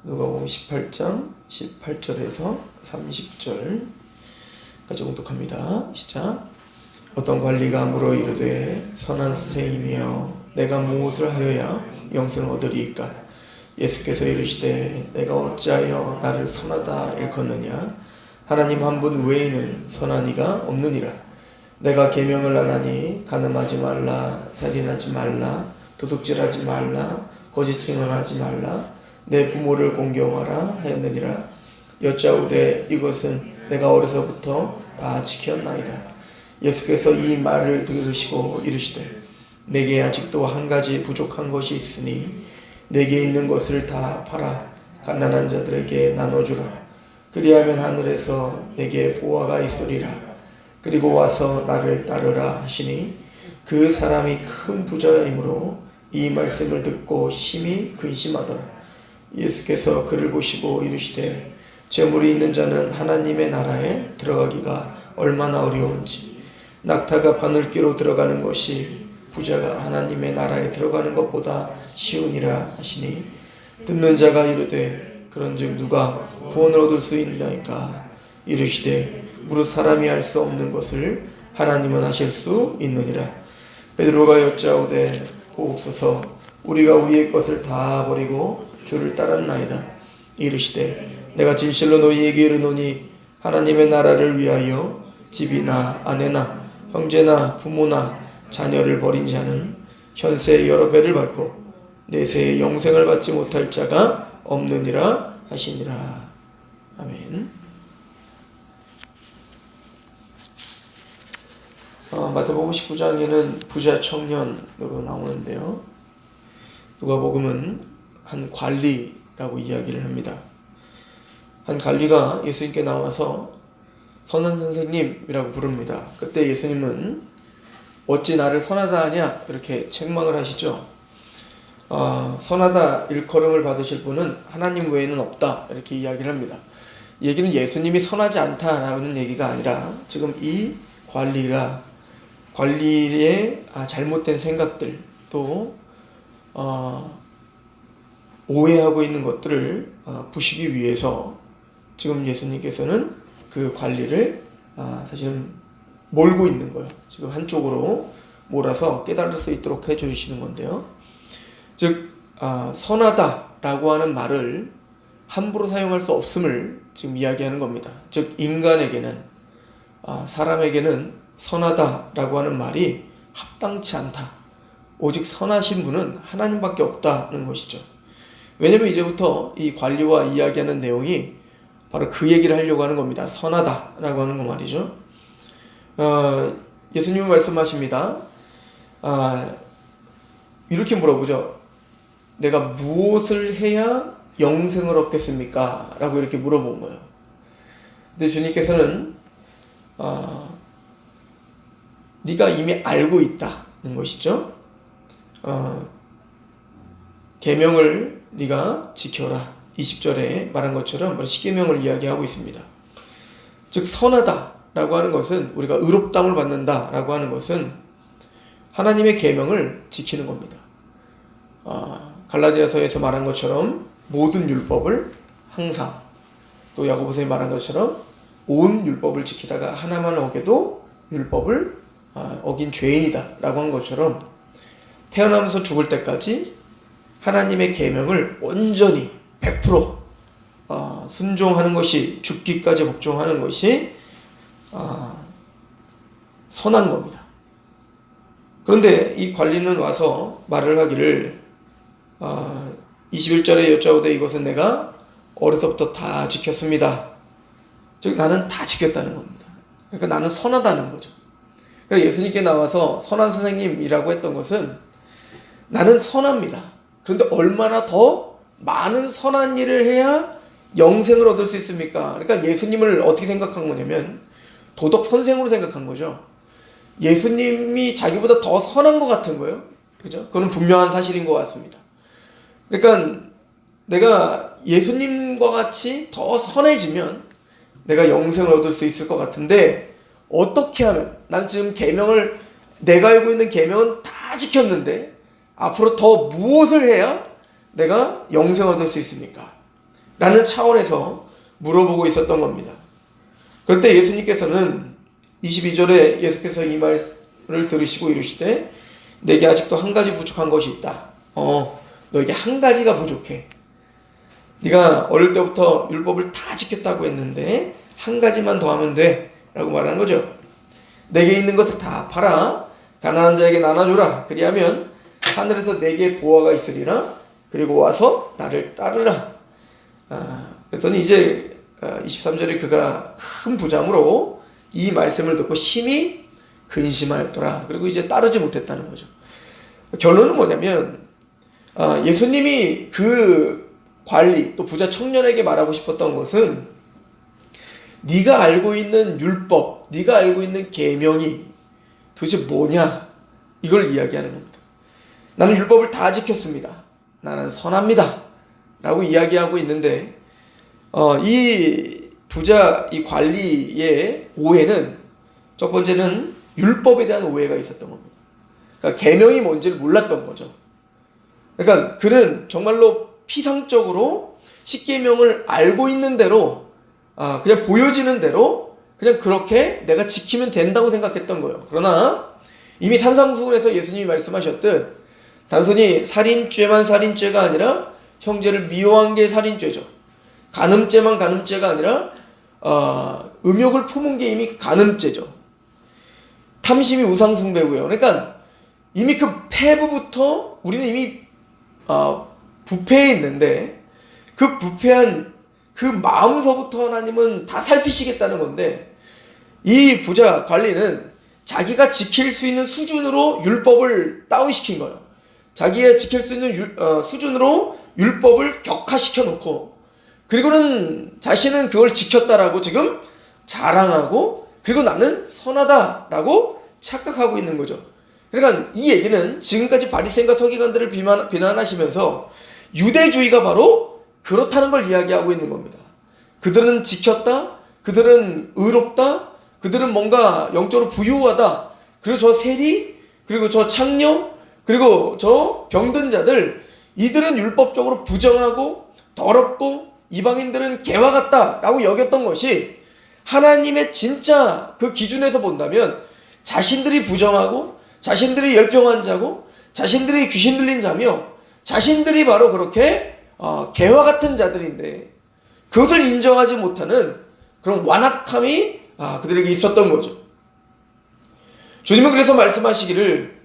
누가복음 18장 18절에서 30절까지 공독합니다. 시작. 어떤 관리가 물어 이르되 선한 선생님이여 내가 무엇을 하여야 영생을 얻으리이까? 예수께서 이르시되 내가 어찌하여 나를 선하다 일컫느냐? 하나님 한 분 외에는 선한 이가 없느니라. 내가 계명을 하나니 간음하지 말라, 살인하지 말라, 도둑질하지 말라, 거짓 증언하지 말라, 내 부모를 공경하라 하였느니라. 여짜오되 이것은 내가 어려서부터 다 지켰나이다. 예수께서 이 말을 들으시고 이르시되 내게 아직도 한 가지 부족한 것이 있으니 내게 있는 것을 다 팔아 가난한 자들에게 나눠주라. 그리하면 하늘에서 내게 보화가 있으리라. 그리고 와서 나를 따르라 하시니 그 사람이 큰 부자이므로 이 말씀을 듣고 심히 근심하더라. 예수께서 그를 보시고 이르시되 재물이 있는 자는 하나님의 나라에 들어가기가 얼마나 어려운지, 낙타가 바늘귀로 들어가는 것이 부자가 하나님의 나라에 들어가는 것보다 쉬우니라 하시니 듣는 자가 이르되 그런즉 누가 구원을 얻을 수 있나이까? 이르시되 무릇 사람이 할 수 없는 것을 하나님은 하실 수 있느니라. 베드로가 여짜오되 보옵소서 우리가 우리의 것을 다 버리고 주를 따랐나이다. 이르시되 내가 진실로 너희에게 이르노니 하나님의 나라를 위하여 집이나 아내나 형제나 부모나 자녀를 버린 자는 현세의 여러 배를 받고 내세의 영생을 받지 못할 자가 없느니라 하시니라. 아멘. 마태복음 19장에는 부자 청년으로 나오는데요. 누가복음은 한 관리라고 이야기를 합니다. 한 관리가 예수님께 나와서 선한 선생님이라고 부릅니다. 그때 예수님은 어찌 나를 선하다 하냐 이렇게 책망을 하시죠. 선하다 일컬음을 받으실 분은 하나님 외에는 없다 이렇게 이야기를 합니다. 이 얘기는 예수님이 선하지 않다라는 얘기가 아니라 지금 이 관리의 잘못된 생각들 또 오해하고 있는 것들을 부시기 위해서 지금 예수님께서는 그 관리를 사실은 몰고 있는 거예요. 지금 한쪽으로 몰아서 깨달을 수 있도록 해주시는 건데요. 즉 선하다라고 하는 말을 함부로 사용할 수 없음을 지금 이야기하는 겁니다. 즉 인간에게는 사람에게는 선하다라고 하는 말이 합당치 않다. 오직 선하신 분은 하나님밖에 없다는 것이죠. 왜냐면 이제부터 이 관리와 이야기하는 내용이 바로 그 얘기를 하려고 하는 겁니다. 선하다라고 하는 거 말이죠. 예수님은 말씀하십니다. 이렇게 물어보죠. 내가 무엇을 해야 영생을 얻겠습니까? 라고 이렇게 물어본 거예요. 근데 주님께서는 네가 이미 알고 있다는 것이죠. 계명을 네가 지켜라. 20절에 말한 것처럼 십계명을 이야기하고 있습니다. 즉 선하다라고 하는 것은 우리가 의롭다함을 받는다라고 하는 것은 하나님의 계명을 지키는 겁니다. 갈라디아서에서 말한 것처럼 모든 율법을 항상 또 야고보서에 말한 것처럼 온 율법을 지키다가 하나만 어겨도 율법을 어긴 죄인이다 라고 한 것처럼 태어나면서 죽을 때까지 하나님의 계명을 온전히 100% 순종하는 것이 죽기까지 복종하는 것이 선한 겁니다. 그런데 이 관리는 와서 말을 하기를 21절에 여짜오되 이것은 내가 어려서부터 다 지켰습니다. 즉 나는 다 지켰다는 겁니다. 그러니까 나는 선하다는 거죠. 그러니까 예수님께 나와서 선한 선생님이라고 했던 것은 나는 선합니다. 그런데 얼마나 더 많은 선한 일을 해야 영생을 얻을 수 있습니까? 그러니까 예수님을 어떻게 생각한 거냐면 도덕 선생으로 생각한 거죠. 예수님이 자기보다 더 선한 것 같은 거예요. 그죠? 그건 분명한 사실인 것 같습니다. 그러니까 내가 예수님과 같이 더 선해지면 내가 영생을 얻을 수 있을 것 같은데 어떻게 하면 나는 지금 계명을 내가 알고 있는 계명은 다 지켰는데 앞으로 더 무엇을 해야 내가 영생을 얻을 수 있습니까? 라는 차원에서 물어보고 있었던 겁니다. 그럴 때 예수님께서는 22절에 예수께서 이 말을 들으시고 이르시되 내게 아직도 한 가지 부족한 것이 있다. 너에게 한 가지가 부족해. 네가 어릴 때부터 율법을 다 지켰다고 했는데 한 가지만 더 하면 돼 라고 말하는 거죠. 내게 있는 것을 다 팔아 가난한 자에게 나눠주라. 그리하면 하늘에서 내게 보화가 있으리라. 그리고 와서 나를 따르라. 그랬더니 이제 23절에 그가 큰 부장으로 이 말씀을 듣고 심히 근심하였더라. 그리고 이제 따르지 못했다는 거죠. 결론은 뭐냐면 예수님이 그 관리 또 부자 청년에게 말하고 싶었던 것은 네가 알고 있는 율법, 네가 알고 있는 계명이 도대체 뭐냐, 이걸 이야기하는 겁니다. 나는 율법을 다 지켰습니다. 나는 선합니다 라고 이야기하고 있는데 이 부자 이 관리의 오해는 첫 번째는 율법에 대한 오해가 있었던 겁니다. 그러니까 계명이 뭔지를 몰랐던 거죠. 그러니까 그는 정말로 피상적으로 십계명을 알고 있는 대로 그냥 보여지는 대로 그냥 그렇게 내가 지키면 된다고 생각했던 거예요. 그러나 이미 산상수훈에서 예수님이 말씀하셨듯 단순히 살인죄만 살인죄가 아니라 형제를 미워한 게 살인죄죠. 간음죄만 간음죄가 아니라 음욕을 품은 게 이미 간음죄죠. 탐심이 우상숭배고요. 그러니까 이미 그 폐부부터 우리는 이미 부패해 있는데 그 부패한 그 마음서부터 하나님은 다 살피시겠다는 건데 이 부자 관리는 자기가 지킬 수 있는 수준으로 율법을 다운시킨 거예요. 자기가 지킬 수 있는 수준으로 율법을 격화시켜 놓고 그리고는 자신은 그걸 지켰다라고 지금 자랑하고 그리고 나는 선하다라고 착각하고 있는 거죠. 그러니까 이 얘기는 지금까지 바리새인과 서기관들을 비난하시면서 유대주의가 바로 그렇다는 걸 이야기하고 있는 겁니다. 그들은 지켰다, 그들은 의롭다, 그들은 뭔가 영적으로 부유하다. 그리고 저 세리, 그리고 저 창녀, 그리고 저 병든 자들, 이들은 율법적으로 부정하고 더럽고 이방인들은 개와 같다라고 여겼던 것이 하나님의 진짜 그 기준에서 본다면 자신들이 부정하고 자신들이 열병한 자고 자신들이 귀신 들린 자며 자신들이 바로 그렇게 개와 같은 자들인데 그것을 인정하지 못하는 그런 완악함이 그들에게 있었던 거죠. 주님은 그래서 말씀하시기를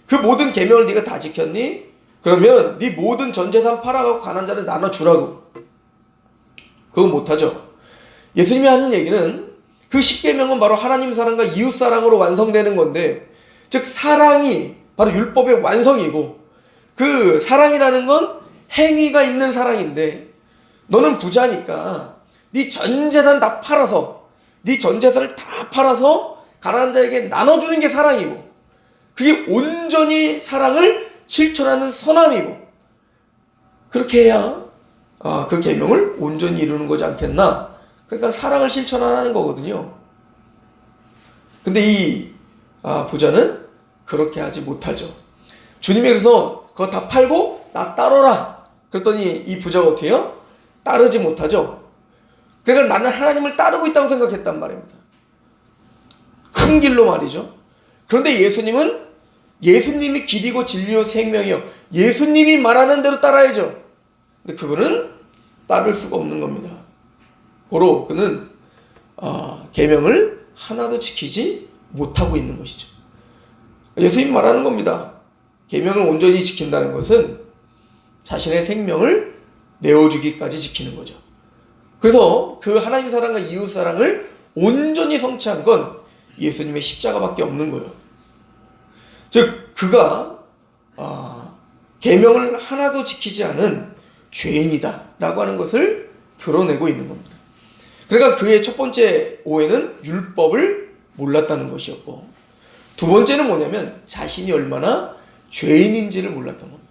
그 모든 계명을 네가 다 지켰니? 그러면 네 모든 전 재산 팔아가고 가난한 자를 나눠주라고. 그건 못하죠. 예수님이 하는 얘기는 그 10계명은 바로 하나님 사랑과 이웃 사랑으로 완성되는 건데 즉 사랑이 바로 율법의 완성이고 그 사랑이라는 건 행위가 있는 사랑인데 너는 부자니까 네 전 재산 다 팔아서 네 전 재산을 다 팔아서 가난한 자에게 나눠주는 게 사랑이고 그게 온전히 사랑을 실천하는 선함이고 그렇게 해야 그 계명을 온전히 이루는 거지 않겠나. 그러니까 사랑을 실천하는 거거든요. 근데 이 부자는 그렇게 하지 못하죠. 주님이 그래서 그거 다 팔고 나 따르라 그랬더니 이 부자가 어떻게 해요? 따르지 못하죠. 그러니까 나는 하나님을 따르고 있다고 생각했단 말입니다. 큰 길로 말이죠. 그런데 예수님은 예수님이 길이고 진리요 생명이요 예수님이 말하는 대로 따라야죠. 근데 그거는 따를 수가 없는 겁니다. 고로 그는 계명을 하나도 지키지 못하고 있는 것이죠. 예수님 말하는 겁니다. 계명을 온전히 지킨다는 것은 자신의 생명을 내어주기까지 지키는 거죠. 그래서 그 하나님 사랑과 이웃 사랑을 온전히 성취한 건 예수님의 십자가밖에 없는 거예요. 즉 그가 계명을 하나도 지키지 않은 죄인이다 라고 하는 것을 드러내고 있는 겁니다. 그러니까 그의 첫 번째 오해는 율법을 몰랐다는 것이었고 두 번째는 뭐냐면 자신이 얼마나 죄인인지를 몰랐던 겁니다.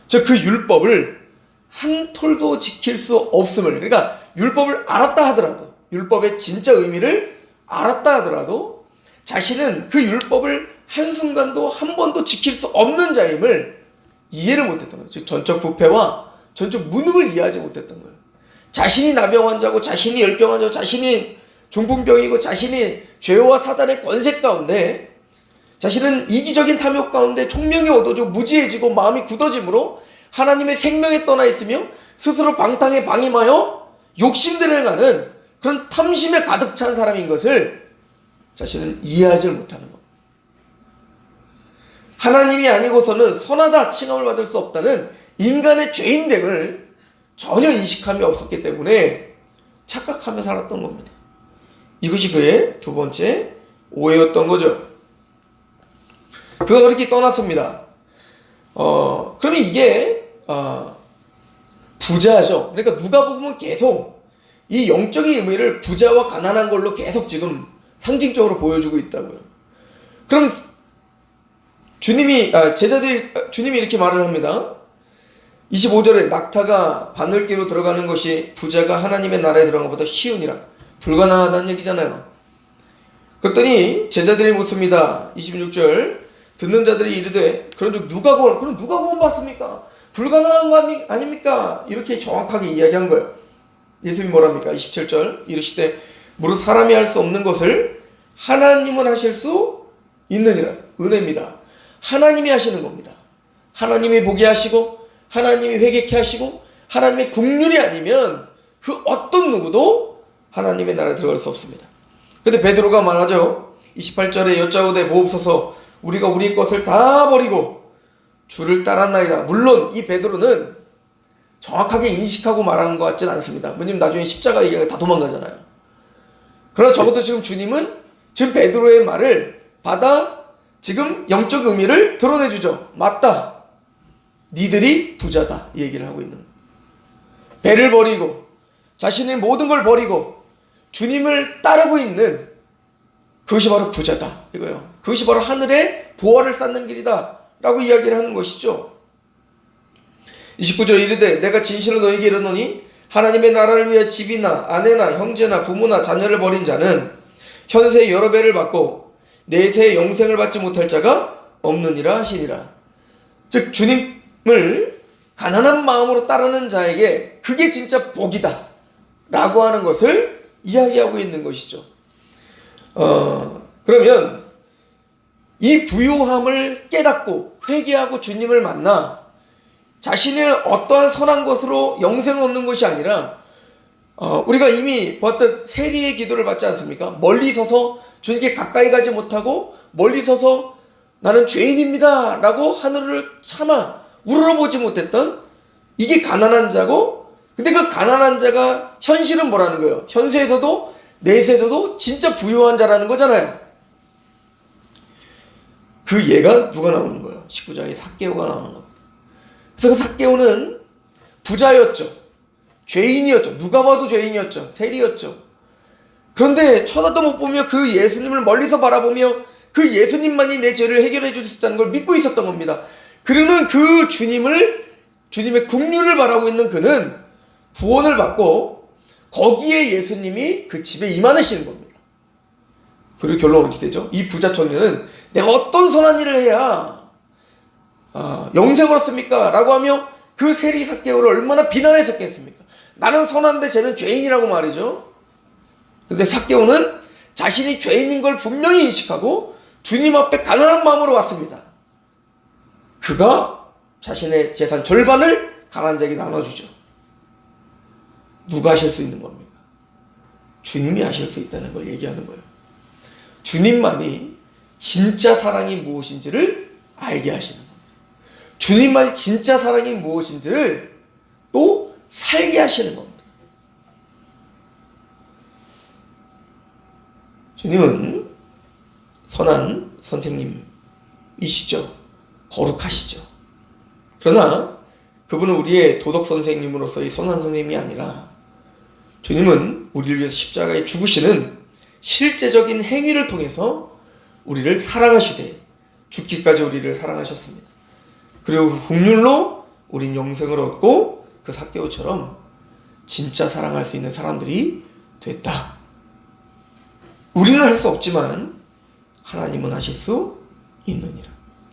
즉 그 율법을 한 톨도 지킬 수 없음을 그러니까 율법을 알았다 하더라도 율법의 진짜 의미를 알았다 하더라도 자신은 그 율법을 한순간도 한 번도 지킬 수 없는 자임을 이해를 못했던 거예요. 즉 전적 부패와 전적 무능을 이해하지 못했던 거예요. 자신이 나병 환자고 자신이 열병 환자고 자신이 중풍병이고 자신이 죄와 사단의 권세 가운데 자신은 이기적인 탐욕 가운데 총명이 어두워지고 무지해지고 마음이 굳어짐으로 하나님의 생명에 떠나 있으며 스스로 방탕에 방임하여 욕심대로 행하는 그런 탐심에 가득 찬 사람인 것을 자신은 이해하지 못하는 것. 하나님이 아니고서는 선하다 칭함을 받을 수 없다는 인간의 죄인됨을 전혀 인식함이 없었기 때문에 착각하며 살았던 겁니다. 이것이 그의 두 번째 오해였던 거죠. 그가 그렇게 떠났습니다. 그러면 이게 부자죠. 그러니까 누가복음은 계속 이 영적인 의미를 부자와 가난한 걸로 계속 지금 상징적으로 보여주고 있다고요. 그럼 주님이 이렇게 말을 합니다. 25절에 낙타가 바늘기로 들어가는 것이 부자가 하나님의 나라에 들어가는 것보다 쉬우니라. 불가능하다는 얘기잖아요. 그랬더니 제자들이 묻습니다. 26절 듣는 자들이 이르되 그럼 누가 구원 받습니까? 불가능한 거 아닙니까? 이렇게 정확하게 이야기한 거예요. 예수님이 뭐랍니까? 27절 이르시되 무릇 사람이 할 수 없는 것을 하나님은 하실 수 있느니라. 은혜입니다. 하나님이 하시는 겁니다. 하나님이 보게 하시고 하나님이 회개케 하시고 하나님의 국률이 아니면 그 어떤 누구도 하나님의 나라에 들어갈 수 없습니다. 근데 베드로가 말하죠. 28절에 여짜오되 보옵소서 우리가 우리 것을 다 버리고 주를 따랐나이다. 물론 이 베드로는 정확하게 인식하고 말하는 것 같지는 않습니다. 왜냐면 나중에 십자가 얘기가 다 도망가잖아요. 그러나 적어도 지금 주님은 지금 베드로의 말을 받아 지금 영적 의미를 드러내주죠. 맞다. 니들이 부자다. 이 얘기를 하고 있는 거예요. 배를 버리고 자신의 모든 걸 버리고 주님을 따르고 있는 그것이 바로 부자다. 이거요. 그것이 바로 하늘의 보화를 쌓는 길이다. 라고 이야기를 하는 것이죠. 29절 이르되 내가 진실로 너에게 이르노니 하나님의 나라를 위해 집이나 아내나 형제나 부모나 자녀를 버린 자는 현세의 여러 배를 받고 내세의 영생을 받지 못할 자가 없느니라 하시니라. 즉 주님을 가난한 마음으로 따르는 자에게 그게 진짜 복이다 라고 하는 것을 이야기하고 있는 것이죠. 그러면 이 부요함을 깨닫고 회개하고 주님을 만나 자신의 어떠한 선한 것으로 영생을 얻는 것이 아니라 우리가 이미 보았던 세리의 기도를 받지 않습니까? 멀리 서서 주님께 가까이 가지 못하고 멀리 서서 나는 죄인입니다 라고 하늘을 차마 우러러보지 못했던 이게 가난한 자고, 근데 그 가난한 자가 현실은 뭐라는 거예요? 현세에서도 내세에서도 진짜 부유한 자라는 거잖아요. 그 예가 누가 나오는 거예요? 19장에 삭개오가 나오는 겁니다. 그래서 그 삭개오는 부자였죠. 죄인이었죠. 누가 봐도 죄인이었죠. 세리였죠. 그런데 쳐다도 못 보며 그 예수님을 멀리서 바라보며 그 예수님만이 내 죄를 해결해 줄 수 있다는 걸 믿고 있었던 겁니다. 그러면 그 주님의 국률을 바라고 있는 그는 구원을 받고 거기에 예수님이 그 집에 임하시는 겁니다. 그리고 결론은 어떻게 되죠? 이 부자 청년은 내가 어떤 선한 일을 해야 영생을 얻습니까? 라고 하며 그 세리 삭개오를 얼마나 비난했었겠습니까? 나는 선한데 쟤는 죄인이라고 말이죠. 근데 삭개오는 자신이 죄인인 걸 분명히 인식하고 주님 앞에 가난한 마음으로 왔습니다. 그가 자신의 재산 절반을 가난한 자에게 나눠주죠. 누가 하실 수 있는 겁니까? 주님이 하실 수 있다는 걸 얘기하는 거예요. 주님만이 진짜 사랑이 무엇인지를 알게 하시는 겁니다. 주님만이 진짜 사랑이 무엇인지를 또 살게 하시는 겁니다. 주님은 선한 선생님이시죠. 거룩하시죠. 그러나 그분은 우리의 도덕 선생님으로서의 선한 선생님이 아니라 주님은 우리를 위해서 십자가에 죽으시는 실제적인 행위를 통해서 우리를 사랑하시되 죽기까지 우리를 사랑하셨습니다. 그리고 그 국률로 우린 영생을 얻고 그 삭개오처럼 진짜 사랑할 수 있는 사람들이 됐다. 우리는 할 수 없지만 하나님은 하실 수 있느니라.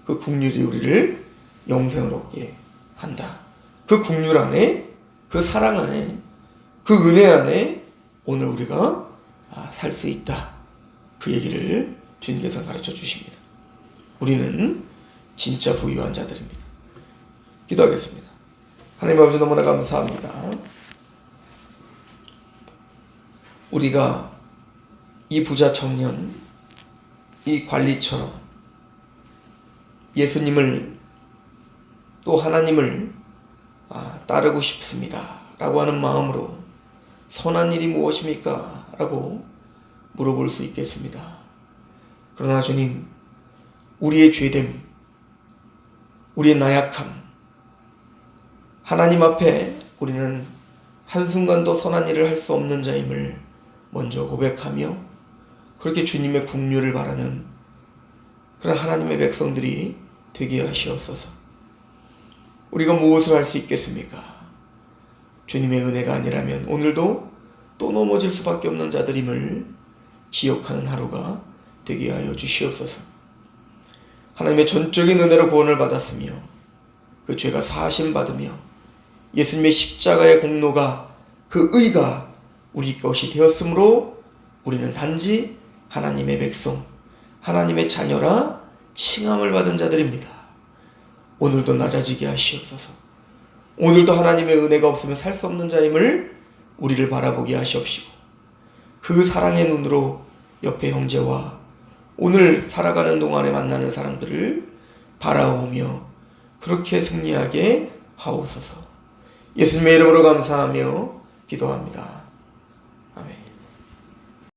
그 국률이 우리를 영생을 얻게 한다. 그 국률 안에, 그 사랑 안에, 그 은혜 안에 오늘 우리가 살 수 있다. 그 얘기를 주님께서 가르쳐 주십니다. 우리는 진짜 부유한 자들입니다. 기도하겠습니다. 하나님 아버지 너무나 감사합니다. 우리가 이 부자 청년, 이 관리처럼 예수님을 또 하나님을 따르고 싶습니다 라고 하는 마음으로 선한 일이 무엇입니까? 라고 물어볼 수 있겠습니다. 그러나 주님, 우리의 죄됨, 우리의 나약함, 하나님 앞에 우리는 한순간도 선한 일을 할 수 없는 자임을 먼저 고백하며 그렇게 주님의 긍휼을 바라는 그런 하나님의 백성들이 되게 하시옵소서. 우리가 무엇을 할 수 있겠습니까? 주님의 은혜가 아니라면 오늘도 또 넘어질 수밖에 없는 자들임을 기억하는 하루가 되게 하여 주시옵소서. 하나님의 전적인 은혜로 구원을 받았으며 그 죄가 사함받으며 예수님의 십자가의 공로가 그 의가 우리 것이 되었으므로 우리는 단지 하나님의 백성, 하나님의 자녀라 칭함을 받은 자들입니다. 오늘도 낮아지게 하시옵소서. 오늘도 하나님의 은혜가 없으면 살 수 없는 자임을 우리를 바라보게 하시옵시고 그 사랑의 눈으로 옆에 형제와 오늘 살아가는 동안에 만나는 사람들을 바라보며 그렇게 승리하게 하옵소서. 예수님의 이름으로 감사하며 기도합니다.